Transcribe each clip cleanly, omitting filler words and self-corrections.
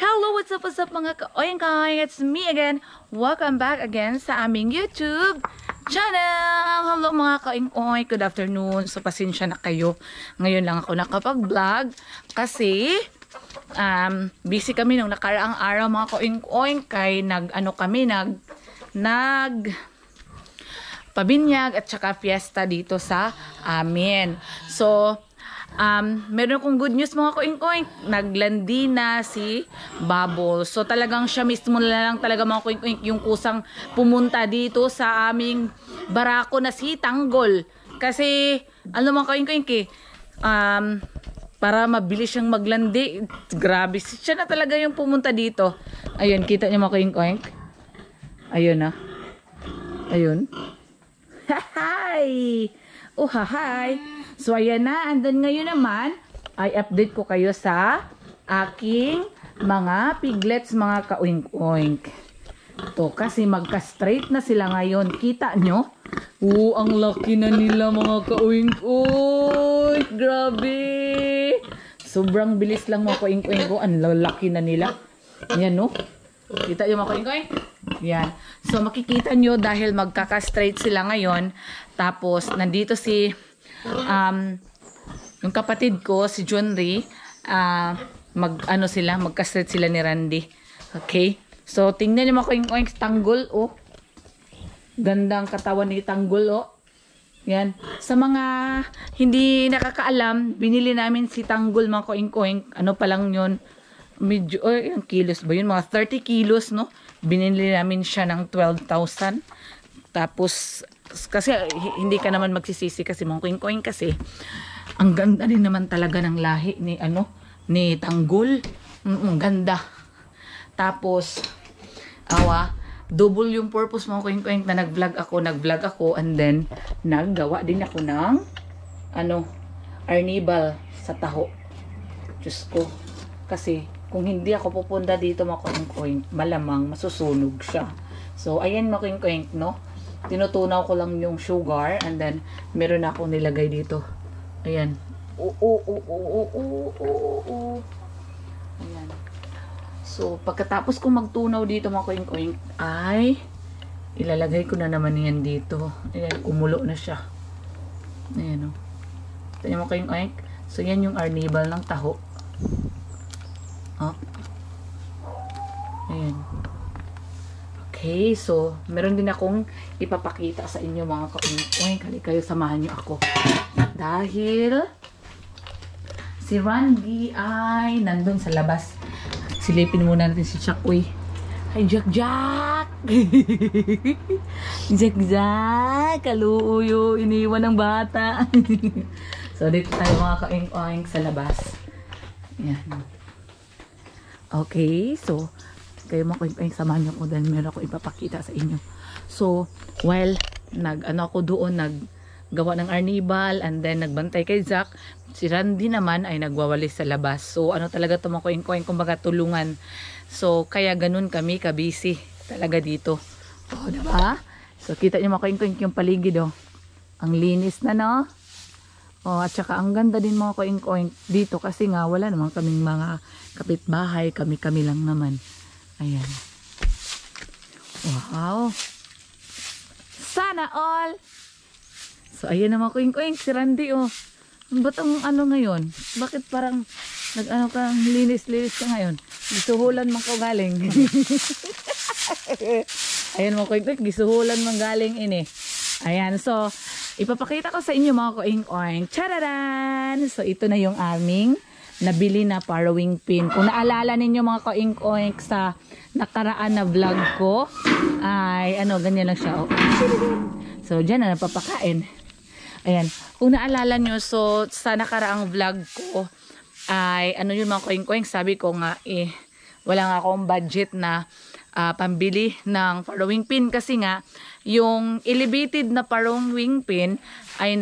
Hello, what's up mga ka-oink-oink? It's me again. Welcome back again sa aming YouTube channel. Hello mga ka-oink-oink. Good afternoon. So, pasensya na kayo. Ngayon lang ako nakapag-vlog kasi busy kami nung nakaraang araw mga ka-oink-oink kay pabinyag at saka fiesta dito sa amin. So, meron akong good news mga koing-koing. Naglandi na si Bubble. So talagang siya mismo na lang talaga mga koing-koing yung kusang pumunta dito sa aming barako na si Tanggol. Kasi ano mga koing-koing para mabilis siyang maglandi. Grabe, siya na talaga yung pumunta dito. Ayun, kita niyo mga koing-koing. Ayun na. Ayun. Hi! Oh, hi! So, ayan na. And then, ngayon naman, ay update ko kayo sa aking mga piglets, mga ka-oink-oink. Ito, kasi magka-straight na sila ngayon. Kita nyo? Oo, ang laki na nila, mga ka-oink-oink. Grabe! Sobrang bilis lang, mga ka-oink-oink ko. Ang lalaki na nila. Ayan, no? Kita nyo, mga ka-oink-oink? Yan. So, makikita nyo dahil magkaka-straight sila ngayon. Tapos, nandito si yung kapatid ko, si Junri, magka-straight sila ni Randy. Okay? So, tingnan nyo mga koing Tanggol, oh. Ganda ang katawan ni Tanggol, oh. Yan. Sa mga hindi nakakaalam, binili namin si Tanggol, mga koing ano pa lang yun, medyo, ilang kilos ba yun? Mga 30 kilos, no? Binili namin siya ng 12,000. Tapos, kasi hindi ka naman magsisisi kasi mga koing kasi ang ganda din naman talaga ng lahi ni Tanggol. Ang ganda. Tapos, double yung purpose mga koing na nag-vlog ako and then naggawa din ako ng arnibal sa taho. Diyos ko. Kasi kung hindi ako pupunta dito mga koing malamang masusunog siya. So, ayan mga koing no? Tinutunaw ko lang yung sugar and then meron na akong nilagay dito. Ayan. Ayan. So, pagkatapos ko magtunaw dito mga koing ay ilalagay ko na naman yan dito. Ayan, kumulo na siya. Ayan o. Ito yung mga koing. So, yan yung arnibal ng taho. Oh. Ayan. Okay, so meron din akong ipapakita sa inyo mga ka-oink. Hali kayo, samahan nyo ako. Dahil si Randy ay nandun sa labas. Silipin muna natin si Chakwe. Hi, Jack! Jack! Kaluuyo, iniwan ng bata. So, dito tayo mga ka-oink sa labas. Ayan. Okay, so kayo mga koing samahan nyo ko dahil meron ako ipapakita sa inyo. So, while ako doon, naggawa ng arnibal and then nagbantay kay Jack, si Randy naman ay nagwawalis sa labas. So, talaga ito mga koing kumbaga tulungan. So, kaya ganun kami ka-busy talaga dito. Oh, diba? So, kita nyo mga koing yung paligid, oh. Ang linis na, no? Oh, at saka ang ganda din mga koing dito kasi nga wala naman kaming mga kapitbahay, kami lang naman. Ayan. Wow. Sana all. So, ayan na mga koing si Randy, oh. Ba't ang ngayon? Bakit parang ka, linis ka ngayon? Gisuhulan man ko galing. Ayan mga koing gisuhulan man galing ini. Ayan, so, ipapakita ko sa inyo mga koing. Chararan! So, ito na yung aming nabili na parawing pin. Kung naalala ninyo mga ka-oink sa nakaraan na vlog ko, ay ganyan lang siya. Oh. So, dyan na napapakain. Ayan. Kung naalala nyo, so, sa nakaraang vlog ko, ay, yun mga ka-oink, sabi ko nga, wala nga akong budget na pambili ng parawing pin kasi nga, yung elevated na parawing pin, ay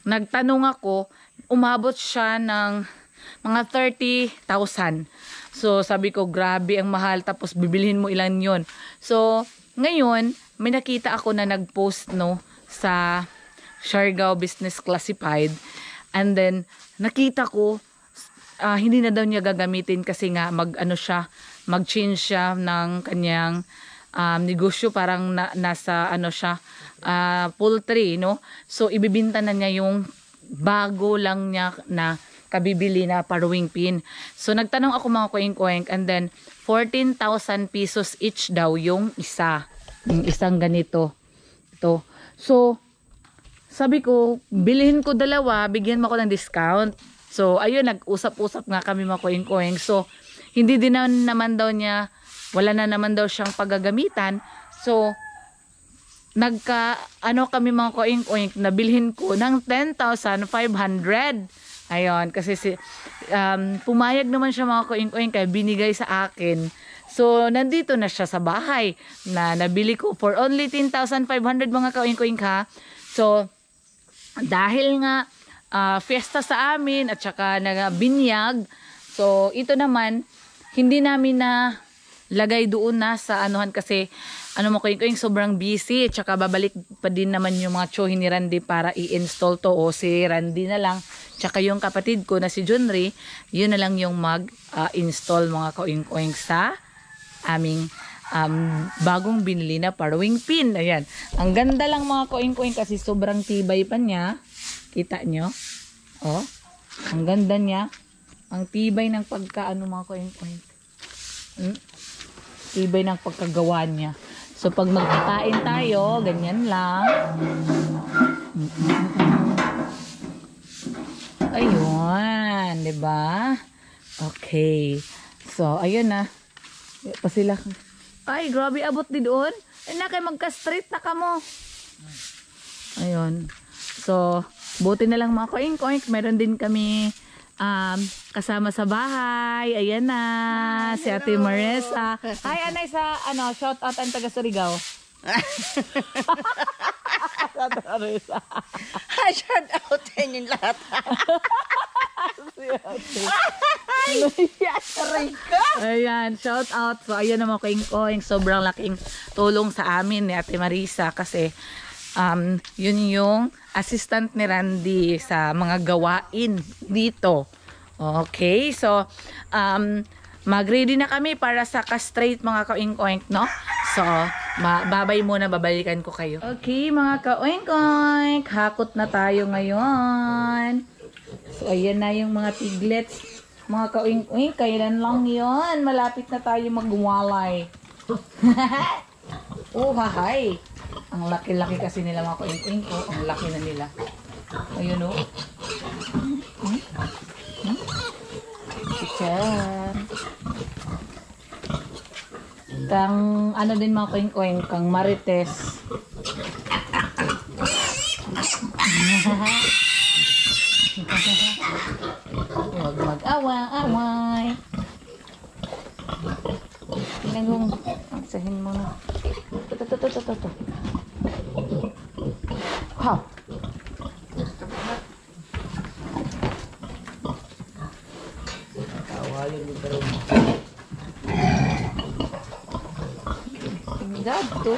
nagtanong ako, umabot siya ng mga 30,000. So, sabi ko, grabe ang mahal. Tapos, bibilhin mo ilan yon. So, ngayon, may nakita ako na nag-post, sa Siargao Business Classified. And then, nakita ko, hindi na daw niya gagamitin kasi nga mag-change siya ng kanyang negosyo, parang nasa siya, poultry, no? So ibibinta na niya yung bago lang niya na kabibili na paruwing pin. So nagtanong ako mga koing-koing, and then 14,000 pesos each daw yung isang ganito. Ito. So sabi ko, bilhin ko dalawa, bigyan mo ako ng discount. So ayun, nag-usap-usap nga kami mga koing-koing. So hindi din naman daw niya, wala na naman daw siyang paggagamitan. So kami mga koing-koing, nabilhin ko ng 10,500. Ayun, kasi pumayag naman siya mga koing-koing, kaya binigay sa akin. So nandito na siya sa bahay na nabili ko for only 10,500 mga koing-koing ha. So dahil nga fiesta sa amin at saka binyag, so ito naman hindi namin na lagay doon na sa anuhan kasi mo koing-koing, sobrang busy, at saka babalik pa din naman yung mga tsuhin ni Randy para i-install to, o si Randy na lang, tsaka yung kapatid ko na si Junri, yun na lang yung mag-install mga koing-koing sa aming bagong binili na paruwing pin. Ayan, ang ganda lang mga koing-koing kasi sobrang tibay pa niya. Kita nyo? Oh, ang ganda niya. Ang tibay ng mga koing-koing. Tibay ng pagkagawa niya. So pag magkakain tayo, ganyan lang. Ayun, 'di ba? Okay. So ayun na. Pa sila. Ay, grabe, abot din doon. Na kay magka-straight na kamo. Ayun. So, buti na lang mga koing-koing. Meron din kami kasama sa bahay. Ayan na. Si Ate Marissa. Hi, Anay, sa shout out ang taga Surigao. Ate Marissa. Hi, shout out sa inyong lahat. Ayan, shout out. So ayan naman koing-koing, sobrang laking tulong sa amin ni Ate Marissa kasi yun yung assistant ni Randy sa mga gawain dito. Okay, so mag-ready na kami para sa ka-straight mga koing-koing, no? So babay muna, babalikan ko kayo. Okay mga koing-koing, hakot na tayo ngayon. So, ayan na yung mga piglets. Mga kaing-ing, kailan lang yon? Malapit na tayo magwalay. Oh, hahay. Ang laki-laki kasi nila mga kaing-ing. Oh, ang laki na nila. Ayun, oh. Chichen. Kang, din mga kaing-ing, kang marites. Huwag mag-away. Tingnan mo. Aksahin mo na. Ito. Wow. Kawayan mo pero. Tingnan to.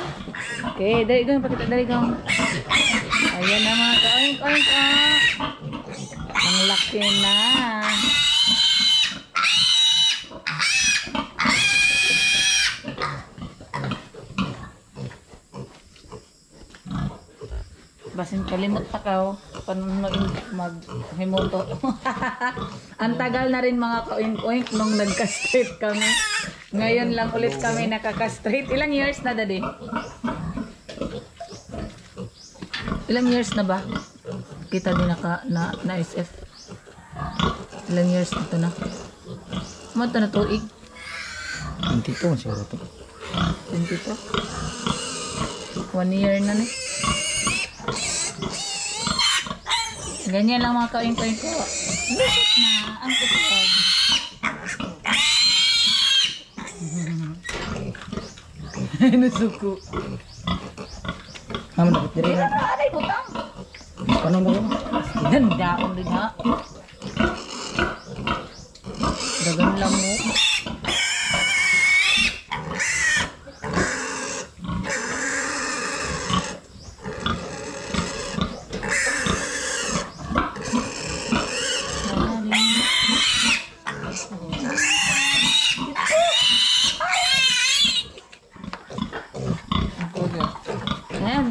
Okay, dali kang pakita. Dali kang. Ayan na mga kaoink-oink. Ang laki na. Basin kalimot pa ka mag-himuto. Ang tagal na rin mga ka-oink-oink nung nag-castrate kami. Ngayon lang ulit kami nakaka-straight. Ilang years na, Daddy? Ilang years na ba? Kita din na SF. Ilang years na ito na? Mata na tuig? 22 siguro ito. 22? 1 year na na. Ganyan lang mga kain-kain ko. Lusot na ang tutog. Nusuko. Naman dapat diri. Aray, butang. Paano mo? Dandaon din ha. Dagan lang mo.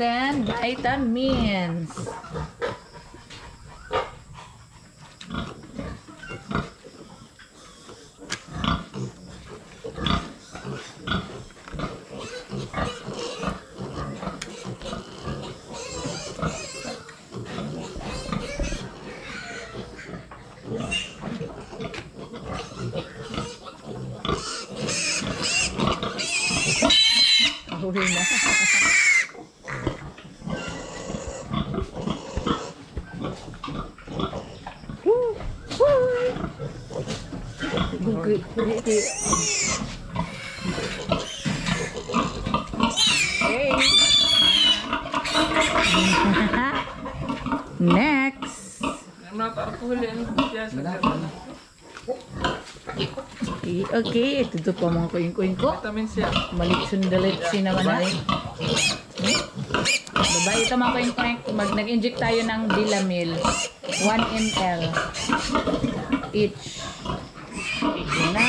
And then, vitamins. Huli na. Hey. Next. Okay, ito po mga kuing-kuing ko. Malitsun-dalitsi naman na. Babae ito mga kuing-kuing. Nag-inject tayo ng Dilamil. 1 ml each. Ito na.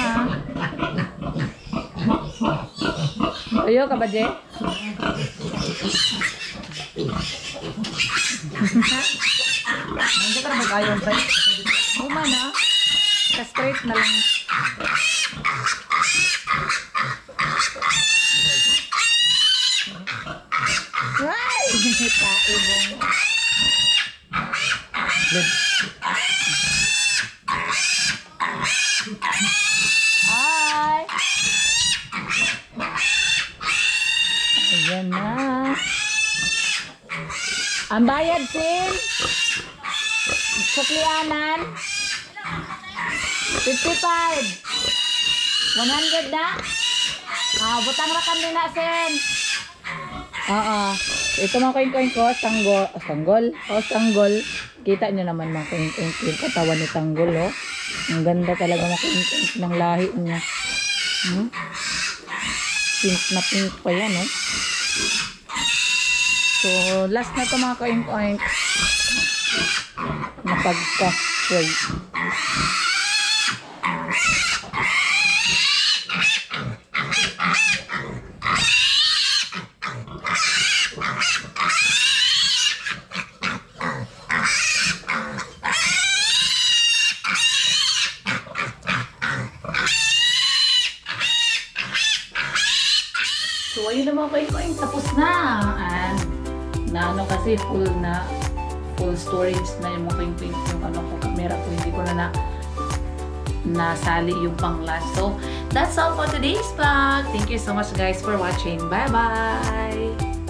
Ayo ka ba, Je? Hindi ka na mag-ayon sa Uma na. Ka-straight na lang. Ay! Taibong. Ay! Ayan na. Ang bayad, Sin. Suklianan. 55. 100 na. Butang rakam din na, Sen. Oo. Ito mga coin-coin ko, sanggol. Sanggol. Kita nyo naman mga coin-coin ko. Katawan ni Tanggol, oh. Ang ganda talaga mga coin-coin ng lahi niya. Pink na pink pa yan, oh. So, last na ito mga coin-coin. Napagka-straight. So, ayun na mga coin-coin. Tapos na. And, kasi full storage na yung mga coin-coin. Yung ko, camera ko, hindi ko na nasali yung pang last. So, that's all for today's vlog. Thank you so much guys for watching. Bye-bye!